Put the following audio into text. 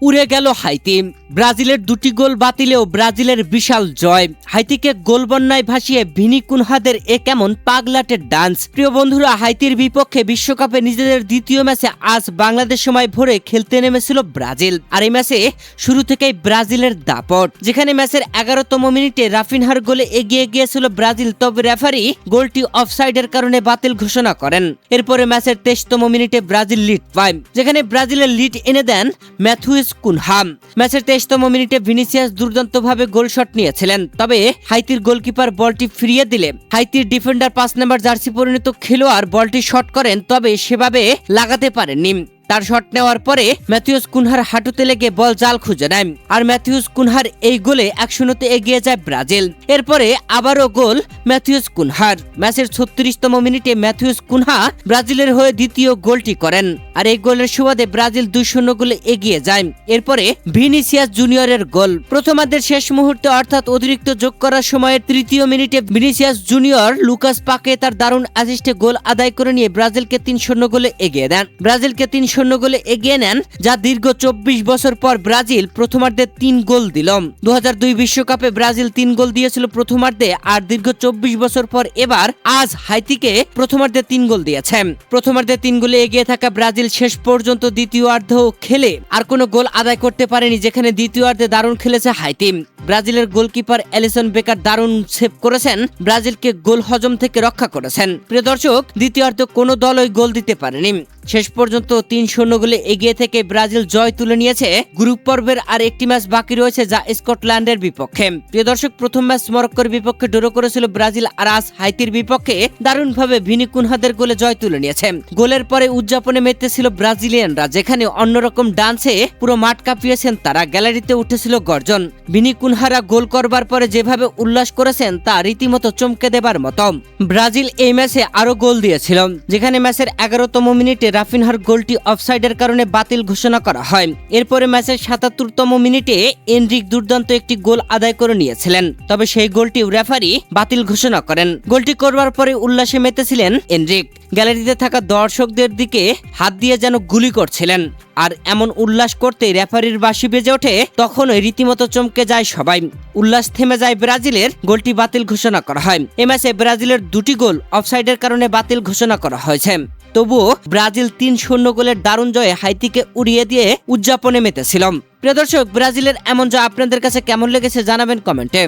উড়ে গেল হাইতি। ব্রাজিলের দুটি গোল বাতিলেও ব্রাজিলের বিশাল জয়। হাইতিকে গোল বন্যায় ভাসিয়ে ভিনি কুনহাদের এ কেমন পাগলাটের ডান্স। প্রিয় বন্ধুরা, হাইতির বিপক্ষে বিশ্বকাপে নিজেদের দ্বিতীয় ম্যাচে আজ বাংলাদেশ সময় ভোরে খেলতে নেমেছিল ব্রাজিল। আর এই ম্যাচে শুরু থেকেই ব্রাজিলের দাপট, যেখানে ম্যাচের 11তম মিনিটে রাফিনহার গোলে এগিয়ে গিয়েছিল ব্রাজিল, তবে রেফারি গোলটি অফসাইডের কারণে বাতিল ঘোষণা করেন। এরপরে ম্যাচের 23তম মিনিটে ব্রাজিল লিড পায়, যেখানে ব্রাজিলের লিড এনে দেন ম্যাথিউস কুনহা। ম্যাচের 23তম মিনিটে ভিনিসিয়াস দুর্দান্তভাবে গোল শট নিয়েছিলেন, তবে হাইতির গোলকিপার বলটি ফিরিয়ে দিলে হাইতির ডিফেন্ডার 5 নম্বর জার্সি পরিণত খেলোয়াড় বলটি শট করেন, তবে সেভাবে লাগাতে পারেননি। তার শট নেওয়ার পরে ম্যাথিউস কুনহার হাঁটুতে লেগে বল জাল খুঁজে নেয়, আর ম্যাথিউস কুনহার এই গোলে 1-0 এগিয়ে যায় ব্রাজিল। এরপরে আবারও গোল ম্যাথিউস কুনহার। ম্যাচের 36তম মিনিটে ম্যাথিউস কুনহা ব্রাজিলের হয়ে দ্বিতীয় গোলটি করেন, আর এই গোলের সুবাদে ব্রাজিল 2-0 গোলে এগিয়ে যায়। এরপরে ভিনিসিয়াস জুনিয়রের গোল। প্রথমার্ধের শেষ মুহূর্তে অর্থাৎ অতিরিক্ত যোগ করার সময়ের 3য় মিনিটে ভিনিসিয়াস জুনিয়র লুকাস পাকে তার দারুণ অ্যাসিস্টে গোল আদায় করে নিয়ে ব্রাজিলকে 3-0 গোলে এগিয়ে দেন। ব্রাজিলকে 3-0 গোলে এগিয়ে নেন, যা দীর্ঘ 24 বছর পর ব্রাজিল প্রথমার্ধে 3 গোল দিল। 2002 বিশ্বকাপে ব্রাজিল 3 গোল দিয়েছিল প্রথমার্ধে, আর দীর্ঘ 24 বছর পর এবার আজ হাইতিকে প্রথমার্ধে 3 গোল দিয়েছে। প্রথমার্ধে 3 গোলে এগিয়ে থাকা ব্রাজিল শেষ পর্যন্ত দ্বিতীয়ার্ধ খেলে আর কোনো গোল আদায় করতে পারেনি, যেখানে দ্বিতীয়ার্ধে দারুণ খেলেছে হাইতি। ব্রাজিলের গোলকিপার এলিসন বেকার দারুণ সেভ করেছেন, ব্রাজিলকে গোল হজম থেকে রক্ষা করেছেন। প্রিয় দর্শক, দ্বিতীয়ার্ধে কোনো দলই গোল দিতে পারেনি। শেষ পর্যন্ত 3-0 গোলে এগিয়ে থেকে ব্রাজিল জয় তুলে নিয়েছে। গ্রুপ পর্বের আর একটি ম্যাচ বাকি রয়েছে, যা স্কটল্যান্ডের বিপক্ষে। প্রিয় দর্শক, প্রথম ম্যাচ মরক্কোর বিপক্ষে ড্র করেছিল ব্রাজিল, আর আজ হাইতির বিপক্ষে দারুণভাবে ভিনি কুনহাদের গোলে জয় তুলে নিয়েছে। গোলের পরে উদযাপনে মেতেছিল ব্রাজিলিয়ানরা, যেখানে অন্যরকম ডান্সে পুরো মাঠ কাঁপিয়েছেন তারা। গ্যালারিতে উঠেছিল গর্জন। ভিনি কুনহারা গোল করবার পরে যেভাবে উল্লাস করেছেন তা রীতিমতো চমকে দেবার মতো। ব্রাজিল এই ম্যাচে আরো গোল দিয়েছিল, যেখানে ম্যাচের 11তম মিনিটে রাফিনহার গোলটি অফসাইডের কারণে বাতিল ঘোষণা করা হয়। এরপরে ম্যাচের 77তম মিনিটে এনরিক দুর্দান্ত একটি গোল আদায় করে নিয়েছিলেন, তবে সেই গোলটি রেফারি বাতিল ঘোষণা করেন। গোলটি করবার পরে উল্লাসে মেতেছিলেন এনরিক। গ্যালারিতে থাকা দর্শকদের দিকে হাত দিয়ে যেন গুলি করছিলেন, আর এমন উল্লাস করতে রেফারির বাঁশি বেজে ওঠে। তখনই রীতিমতো চমকে যায় সবাই। উল্লাস থেমে যায় ব্রাজিলের, গোলটি বাতিল ঘোষণা করা হয়। এ ম্যাচে ব্রাজিলের 2টি গোল অফসাইডের কারণে বাতিল ঘোষণা করা হয়েছে। তবুও ব্রাজিল 3-0 গোলের দারুণ জয়ে হাইতিকে উড়িয়ে দিয়ে উদযাপনে মেতেছিল। প্রিয় দর্শক, ব্রাজিলের এমন জয় আপনাদের কাছে কেমন লেগেছে জানাবেন কমেন্টে।